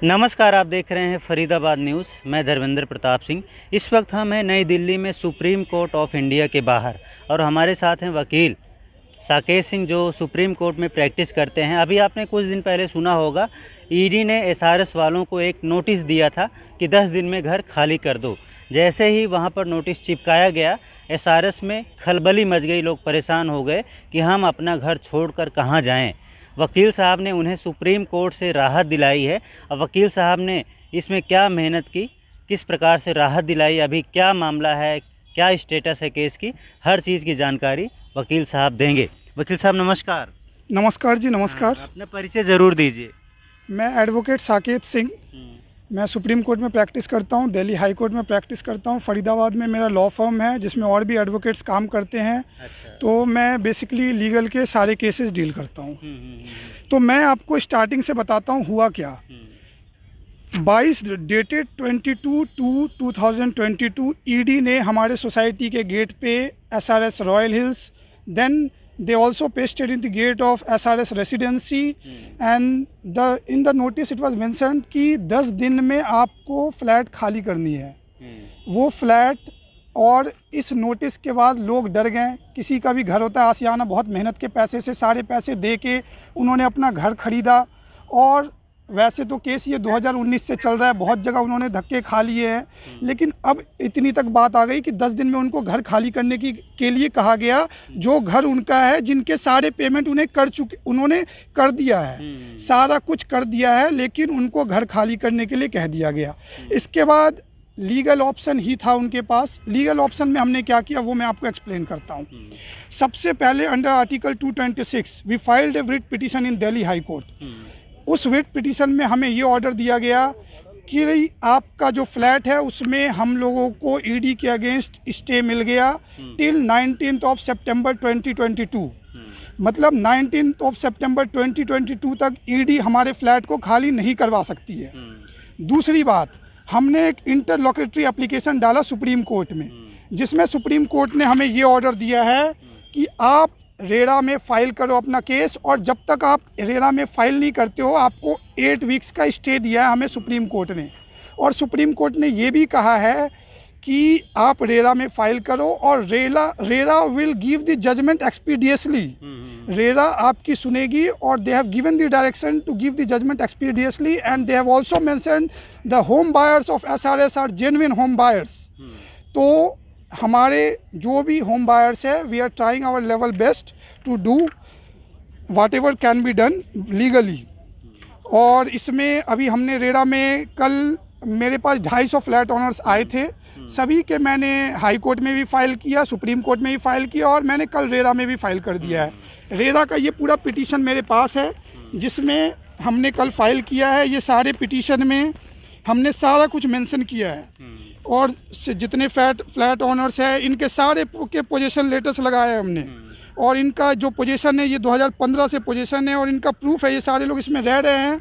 नमस्कार, आप देख रहे हैं फरीदाबाद न्यूज़। मैं धर्मेंद्र प्रताप सिंह। इस वक्त हम हैं नई दिल्ली में सुप्रीम कोर्ट ऑफ इंडिया के बाहर और हमारे साथ हैं वकील साकेत सिंह जो सुप्रीम कोर्ट में प्रैक्टिस करते हैं। अभी आपने कुछ दिन पहले सुना होगा, ईडी ने एसआरएस वालों को एक नोटिस दिया था कि 10 दिन में घर खाली कर दो। जैसे ही वहां पर नोटिस चिपकाया गया, एसआरएस में खलबली मच गई। लोग परेशान हो गए कि हम अपना घर छोड़कर कहाँ जाएं। वकील साहब ने उन्हें सुप्रीम कोर्ट से राहत दिलाई है। अब वकील साहब ने इसमें क्या मेहनत की, किस प्रकार से राहत दिलाई, अभी क्या मामला है, क्या स्टेटस है केस की, हर चीज़ की जानकारी वकील साहब देंगे। वकील साहब नमस्कार। नमस्कार जी, नमस्कार। अपना परिचय ज़रूर दीजिए। मैं एडवोकेट साकेत सिंह, मैं सुप्रीम कोर्ट में प्रैक्टिस करता हूं, दिल्ली हाई कोर्ट में प्रैक्टिस करता हूं, फरीदाबाद में मेरा लॉ फर्म है जिसमें और भी एडवोकेट्स काम करते हैं। अच्छा। तो मैं बेसिकली लीगल के सारे केसेस डील करता हूं। तो मैं आपको स्टार्टिंग से बताता हूं हुआ क्या। 22 डेटेड 22/2/2022 ईडी ने हमारे सोसाइटी के गेट पे SRS Royal Hills, then they also pasted in the gate of SRS residency and in the notice it was mentioned कि 10 दिन में आपको फ्लैट खाली करनी है। वो फ्लैट, और इस नोटिस के बाद लोग डर गए। किसी का भी घर होता है आशियाना, बहुत मेहनत के पैसे से, सारे पैसे दे के उन्होंने अपना घर खरीदा। और वैसे तो केस ये 2019 से चल रहा है, बहुत जगह उन्होंने धक्के खा लिए हैं, लेकिन अब इतनी तक बात आ गई कि 10 दिन में उनको घर खाली करने के लिए कहा गया। जो घर उनका है, जिनके सारे पेमेंट उन्होंने कर दिया है, सारा कुछ कर दिया है, लेकिन उनको घर खाली करने के लिए कह दिया गया। इसके बाद लीगल ऑप्शन ही था उनके पास। लीगल ऑप्शन में हमने क्या किया वो मैं आपको एक्सप्लेन करता हूँ। सबसे पहले under article 226 we filed a writ petition in Delhi High Court. उस रिट पिटीशन में हमें ये ऑर्डर दिया गया कि आपका जो फ्लैट है उसमें हम लोगों को ईडी के अगेंस्ट स्टे मिल गया टिल 19 सितंबर 2022। मतलब 19 सितंबर 2022 तक ईडी हमारे फ्लैट को खाली नहीं करवा सकती है। दूसरी बात, हमने एक इंटरलॉकेटरी एप्लीकेशन डाला सुप्रीम कोर्ट में, जिसमें सुप्रीम कोर्ट ने हमें ये ऑर्डर दिया है कि आप रेरा में फ़ाइल करो अपना केस, और जब तक आप रेरा में फ़ाइल नहीं करते हो आपको 8 वीक्स का स्टे दिया है हमें सुप्रीम कोर्ट ने। और सुप्रीम कोर्ट ने ये भी कहा है कि आप रेरा में फ़ाइल करो और RERA will give the judgment expeditiously. RERA आपकी सुनेगी और they have given the direction to give the judgment expeditiously and they have also mentioned the home buyers of SRS are genuine home buyers. तो हमारे जो भी होम बायर्स है, we are trying our level best to do whatever can be done legally. और इसमें अभी हमने RERA में, कल मेरे पास 250 फ्लैट ओनर्स आए थे, सभी के मैंने हाई कोर्ट में भी फ़ाइल किया, सुप्रीम कोर्ट में भी फ़ाइल किया, और मैंने कल रेरा में भी फ़ाइल कर दिया है। रेरा का ये पूरा पिटीशन मेरे पास है जिसमें हमने कल फ़ाइल किया है। ये सारे पिटीशन में हमने सारा कुछ मेंशन किया है, और जितने फ्लैट ओनर्स हैं इनके सारे के पोजीशन लेटर्स लगाए हैं हमने। और इनका जो पोजीशन है ये 2015 से पोजीशन है, और इनका प्रूफ है, ये सारे लोग इसमें रह रहे हैं।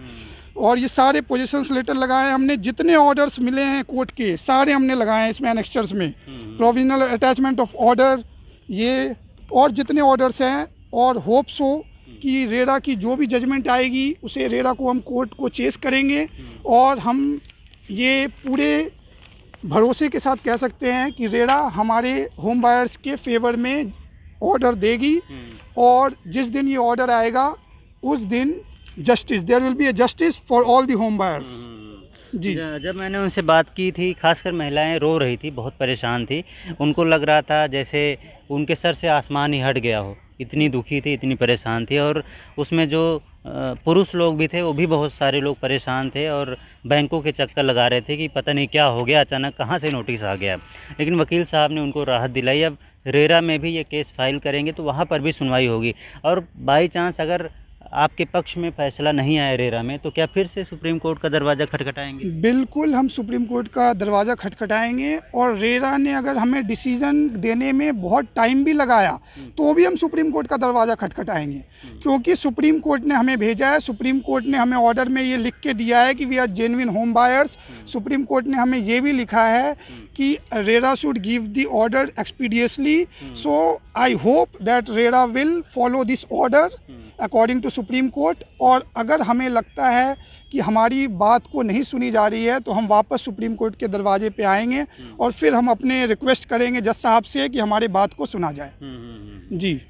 और ये सारे पोजीशंस लेटर लगाए हैं हमने। जितने ऑर्डर्स मिले हैं कोर्ट के सारे हमने लगाए हैं इसमें एनेक्स्चर्स में, प्रोविजनल अटैचमेंट ऑफ ऑर्डर, ये और जितने ऑर्डर्स हैं। और होप्स हो कि रेरा की जो भी जजमेंट आएगी उसे रेरा को हम कोर्ट को चेस करेंगे, और हम ये पूरे भरोसे के साथ कह सकते हैं कि रेरा हमारे होम बायर्स के फेवर में ऑर्डर देगी। और जिस दिन ये ऑर्डर आएगा उस दिन justice, there will be a justice for all the home buyers. जी, जब मैंने उनसे बात की थी, खासकर महिलाएं रो रही थी, बहुत परेशान थी। उनको लग रहा था जैसे उनके सर से आसमान ही हट गया हो, इतनी दुखी थी, इतनी परेशान थी। और उसमें जो पुरुष लोग भी थे वो भी बहुत सारे लोग परेशान थे और बैंकों के चक्कर लगा रहे थे कि पता नहीं क्या हो गया, अचानक कहाँ से नोटिस आ गया। लेकिन वकील साहब ने उनको राहत दिलाई। अब रेरा में भी ये केस फाइल करेंगे तो वहाँ पर भी सुनवाई होगी। और बाई चांस अगर आपके पक्ष में फैसला नहीं आया रेरा में, तो क्या फिर से सुप्रीम कोर्ट का दरवाज़ा खटखटाएंगे? बिल्कुल, हम सुप्रीम कोर्ट का दरवाज़ा खटखटाएंगे। और रेरा ने अगर हमें डिसीजन देने में बहुत टाइम भी लगाया तो भी हम सुप्रीम कोर्ट का दरवाज़ा खटखटाएंगे, क्योंकि सुप्रीम कोर्ट ने हमें भेजा है। सुप्रीम कोर्ट ने हमें ऑर्डर में ये लिख के दिया है कि we are genuine home buyers. Supreme Court ने हमें ये भी लिखा है कि RERA should give the order expeditiously. So I hope that RERA will follow this order according to Supreme Court. और अगर हमें लगता है कि हमारी बात को नहीं सुनी जा रही है, तो हम वापस सुप्रीम कोर्ट के दरवाजे पे आएंगे और फिर हम अपने रिक्वेस्ट करेंगे जज साहब से कि हमारी बात को सुना जाए। जी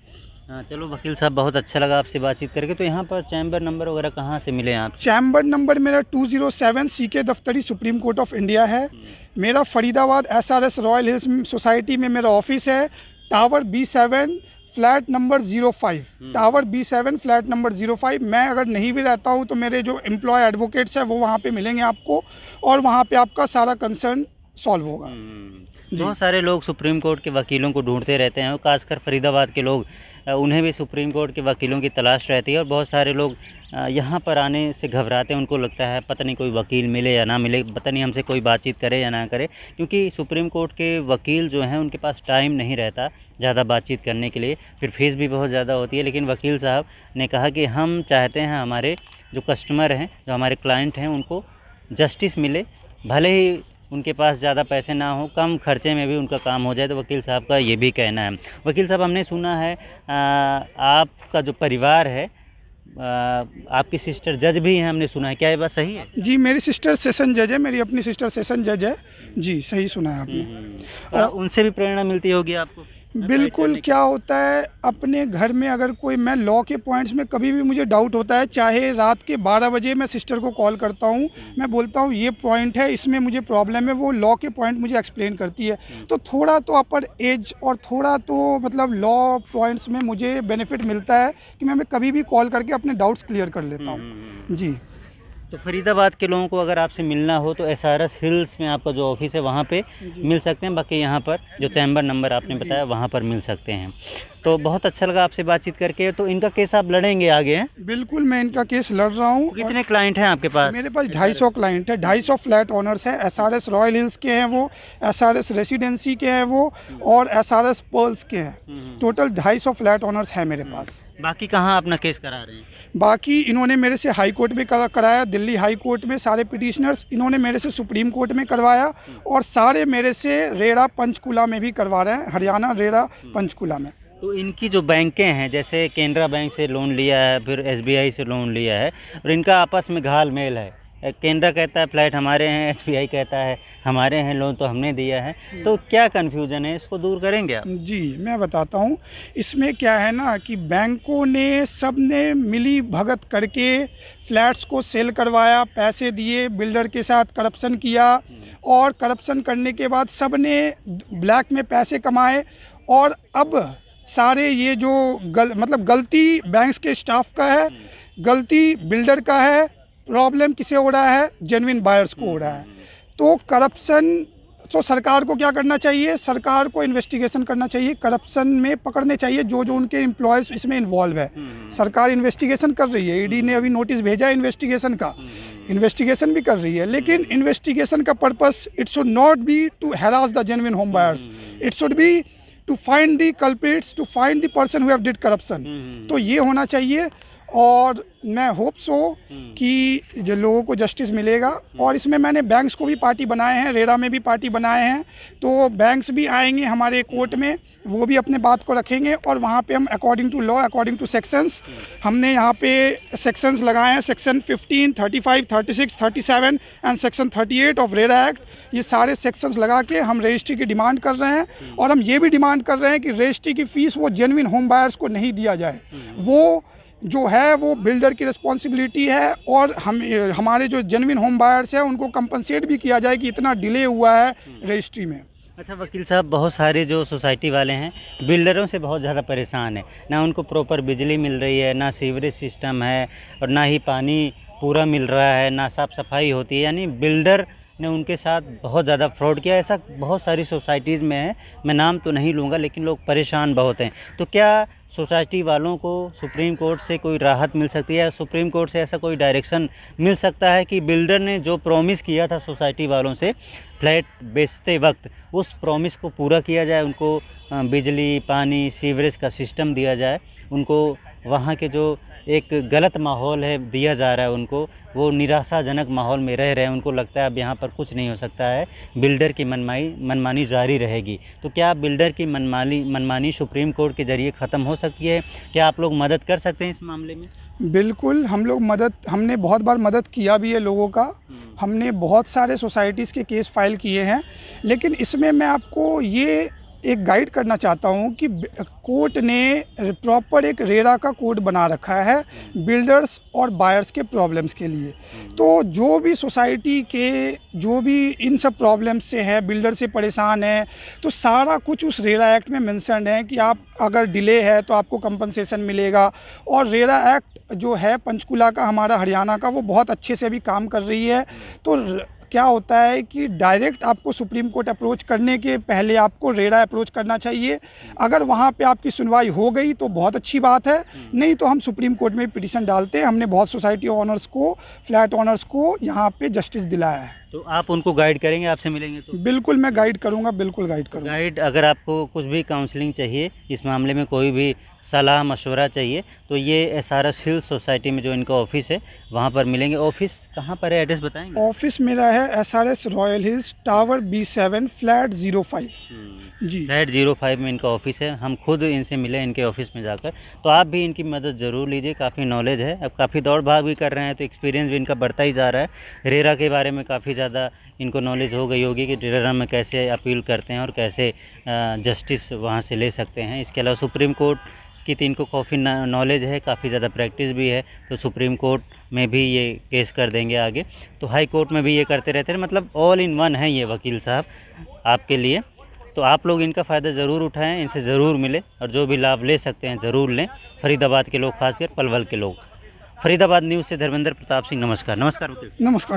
हाँ, चलो वकील साहब, बहुत अच्छा लगा आपसे बातचीत करके। तो यहाँ पर चैम्बर नंबर वगैरह कहाँ से मिले आप? चैम्बर नंबर मेरा 207 CK दफ्तरी सुप्रीम कोर्ट ऑफ इंडिया है। मेरा Faridabad SRS Royal hills society में मेरा ऑफिस है, tower B7 flat number 05, tower B7 flat number 05। मैं अगर नहीं भी रहता हूँ तो मेरे जो एम्प्लॉय एडवोकेट्स हैं वो वहाँ पे मिलेंगे आपको, और वहाँ पे आपका सारा कंसर्न सॉल्व होगा। बहुत सारे लोग सुप्रीम कोर्ट के वकीलों को ढूंढते रहते हैं, और खासकर फरीदाबाद के लोग, उन्हें भी सुप्रीम कोर्ट के वकीलों की तलाश रहती है। और बहुत सारे लोग यहाँ पर आने से घबराते हैं, उनको लगता है पता नहीं कोई वकील मिले या ना मिले, पता नहीं हमसे कोई बातचीत करे या ना करे, क्योंकि सुप्रीम कोर्ट के वकील जो हैं उनके पास टाइम नहीं रहता ज़्यादा बातचीत करने के लिए, फिर फीस भी बहुत ज़्यादा होती है। लेकिन वकील साहब ने कहा कि हम चाहते हैं हमारे जो कस्टमर हैं, जो हमारे क्लाइंट हैं, उनको जस्टिस मिले, भले ही उनके पास ज़्यादा पैसे ना हो, कम खर्चे में भी उनका काम हो जाए। तो वकील साहब का ये भी कहना है। वकील साहब, हमने सुना है आपका जो परिवार है, आपकी सिस्टर जज भी हैं, हमने सुना है, क्या ये बात सही है? जी, मेरी सिस्टर सेशन जज है, मेरी अपनी सिस्टर सेशन जज है। जी, सही सुना है आपने। उनसे भी प्रेरणा मिलती होगी आपको? बिल्कुल। क्या होता है, अपने घर में अगर कोई, मैं लॉ के पॉइंट्स में कभी भी मुझे डाउट होता है, चाहे रात के 12 बजे मैं सिस्टर को कॉल करता हूँ, मैं बोलता हूँ ये पॉइंट है, इसमें मुझे प्रॉब्लम है, वो लॉ के पॉइंट मुझे एक्सप्लेन करती है। तो थोड़ा तो अपर एज और थोड़ा तो मतलब लॉ पॉइंट्स में मुझे बेनिफिट मिलता है कि मैं कभी भी कॉल करके अपने डाउट्स क्लियर कर लेता हूँ। जी। तो फरीदाबाद के लोगों को अगर आपसे मिलना हो तो SRS हिल्स में आपका जो ऑफिस है वहाँ पे मिल सकते हैं, बाकी यहाँ पर जो चैम्बर नंबर आपने बताया वहाँ पर मिल सकते हैं। तो बहुत अच्छा लगा आपसे बातचीत करके। तो इनका केस आप लड़ेंगे आगे हैं? बिल्कुल, मैं इनका केस लड़ रहा हूँ। कितने क्लाइंट हैं आपके पास? मेरे पास 250 क्लाइंट है, 250 फ्लैट ओनर्स हैं। SRS रॉयल हिल्स के हैं वो, SRS रेसिडेंसी के हैं वो, और SRS पर्ल्स के हैं। टोटल 250 फ्लैट ओनर्स हैं मेरे पास। बाकी कहाँ अपना केस करा रहे हैं? बाकी इन्होंने मेरे से हाई कोर्ट में कराया, दिल्ली हाई कोर्ट में सारे पिटिशनर्स, इन्होंने मेरे से सुप्रीम कोर्ट में करवाया, और सारे मेरे से रेड़ा पंचकुला में भी करवा रहे हैं, हरियाणा रेड़ा पंचकुला में। तो इनकी जो बैंकें हैं, जैसे केनरा बैंक से लोन लिया है, फिर SBI से लोन लिया है, और इनका आपस में घाल मेल है, केनरा कहता है फ्लैट हमारे हैं, SBI कहता है हमारे हैं, लोन तो हमने दिया है, तो क्या कन्फ्यूजन है, इसको दूर करेंगे आप? जी, मैं बताता हूँ। इसमें क्या है ना कि बैंकों ने, सब ने मिली भगत करके फ्लैट्स को सेल करवाया, पैसे दिए, बिल्डर के साथ करप्शन किया, और करप्शन करने के बाद सब ने ब्लैक में पैसे कमाए, और अब सारे ये जो मतलब गलती बैंक्स के स्टाफ का है, गलती बिल्डर का है, प्रॉब्लम किसे हो रहा है, जेन्युइन बायर्स को हो रहा है। तो करप्शन, तो सरकार को क्या करना चाहिए, सरकार को इन्वेस्टिगेशन करना चाहिए, करप्शन में पकड़ने चाहिए जो जो उनके एम्प्लॉयज़ इसमें इन्वॉल्व है। सरकार इन्वेस्टिगेशन कर रही है, ED ने अभी नोटिस भेजा है इन्वेस्टिगेशन का, इन्वेस्टिगेशन भी कर रही है, लेकिन इन्वेस्टिगेशन का purpose it should not be to harass the genuine home buyers, it should be to find the culprits, to find the person who have did corruption. तो ये होना चाहिए, और मैं होप सो कि जो लोगों को जस्टिस मिलेगा। और इसमें मैंने बैंक्स को भी पार्टी बनाए हैं, रेरा में भी पार्टी बनाए हैं, तो बैंक्स भी आएंगे हमारे कोर्ट में, वो भी अपने बात को रखेंगे, और वहाँ पे हम according to law, according to sections, हमने यहाँ पे सेक्शंस लगाए हैं, section 15, 35, 36, 37 and section 38 of RERA Act. ये सारे सेक्शंस लगा के हम रजिस्ट्री की डिमांड कर रहे हैं, और हम ये भी डिमांड कर रहे हैं कि रजिस्ट्री की फ़ीस वो जेन्युइन होम बायर्स को नहीं दिया जाए, वो जो है वो बिल्डर की रिस्पॉन्सिबिलिटी है, और हमारे जो जेन्युइन होम बायर्स हैं उनको कंपनसेट भी किया जाए कि इतना डिले हुआ है रजिस्ट्री में। अच्छा वकील साहब, बहुत सारे जो सोसाइटी वाले हैं बिल्डरों से बहुत ज़्यादा परेशान है, ना उनको प्रॉपर बिजली मिल रही है, ना सीवरेज सिस्टम है, और ना ही पानी पूरा मिल रहा है, ना साफ़ सफाई होती है, यानी बिल्डर ने उनके साथ बहुत ज़्यादा फ्रॉड किया। ऐसा बहुत सारी सोसाइटीज़ में है, मैं नाम तो नहीं लूँगा, लेकिन लोग परेशान बहुत हैं। तो क्या सोसाइटी वालों को सुप्रीम कोर्ट से कोई राहत मिल सकती है, सुप्रीम कोर्ट से ऐसा कोई डायरेक्शन मिल सकता है कि बिल्डर ने जो प्रॉमिस किया था सोसाइटी वालों से फ्लैट बेचते वक्त, उस प्रॉमिस को पूरा किया जाए, उनको बिजली, पानी, सीवरेज का सिस्टम दिया जाए, उनको वहाँ के जो एक गलत माहौल है दिया जा रहा है, उनको वो निराशाजनक माहौल में रह रहे हैं, उनको लगता है अब यहाँ पर कुछ नहीं हो सकता है, बिल्डर की मनमानी जारी रहेगी। तो क्या बिल्डर की मनमानी सुप्रीम कोर्ट के ज़रिए ख़त्म हो सकती है? क्या आप लोग मदद कर सकते हैं इस मामले में? बिल्कुल, हमने बहुत बार मदद किया भी है लोगों का। हमने बहुत सारे सोसाइटीज़ के केस फाइल किए हैं, लेकिन इसमें मैं आपको ये एक गाइड करना चाहता हूँ कि कोर्ट ने प्रॉपर एक रेरा का कोड बना रखा है बिल्डर्स और बायर्स के प्रॉब्लम्स के लिए। तो जो भी सोसाइटी के जो भी इन सब प्रॉब्लम्स से है, बिल्डर से परेशान है, तो सारा कुछ उस रेरा एक्ट में मेंशन्ड है कि आप अगर डिले है तो आपको कंपनसेशन मिलेगा। और रेरा एक्ट जो है पंचकुला का, हमारा हरियाणा का, वो बहुत अच्छे से अभी काम कर रही है। तो क्या होता है कि डायरेक्ट आपको सुप्रीम कोर्ट अप्रोच करने के पहले आपको रेरा अप्रोच करना चाहिए। अगर वहाँ पे आपकी सुनवाई हो गई तो बहुत अच्छी बात है, नहीं तो हम सुप्रीम कोर्ट में पिटीशन डालते हैं। हमने बहुत सोसाइटी ओनर्स को, फ्लैट ओनर्स को यहाँ पे जस्टिस दिलाया है। तो आप उनको गाइड करेंगे, आपसे मिलेंगे तो? बिल्कुल मैं गाइड करूँगा, बिल्कुल गाइड करूँगा। गाइड, अगर आपको कुछ भी काउंसलिंग चाहिए इस मामले में, कोई भी सलाह मशवरा चाहिए, तो ये एसआरएस हिल्स सोसाइटी में जो इनका ऑफिस है वहाँ पर मिलेंगे। ऑफिस कहाँ पर है, एड्रेस बताएंगे? ऑफिस मेरा है SRS royal hills, tower B7, flat 05 जी। फ्लैट 05 में इनका ऑफिस है। हम खुद इनसे मिले इनके ऑफिस में जाकर। तो आप भी इनकी मदद ज़रूर लीजिए, काफ़ी नॉलेज है। अब काफ़ी दौड़ भाग भी कर रहे हैं तो एक्सपीरियंस भी इनका बढ़ता ही जा रहा है। रेरा के बारे में काफ़ी ज़्यादा इनको नॉलेज हो गई होगी कि रेरा में कैसे अपील करते हैं और कैसे जस्टिस वहाँ से ले सकते हैं। इसके अलावा सुप्रीम कोर्ट की तो इनको काफ़ी नॉलेज है, काफ़ी ज़्यादा प्रैक्टिस भी है। तो सुप्रीम कोर्ट में भी ये केस कर देंगे आगे, तो हाई कोर्ट में भी ये करते रहते हैं। मतलब ऑल इन वन है ये वकील साहब आपके लिए। तो आप लोग इनका फ़ायदा ज़रूर उठाएं, इनसे ज़रूर मिलें और जो भी लाभ ले सकते हैं ज़रूर लें। फरीदाबाद के लोग, खासकर पलवल के लोग। फरीदाबाद न्यूज़ से धर्मेंद्र प्रताप सिंह, नमस्कार। नमस्कार वकील। नमस्कार।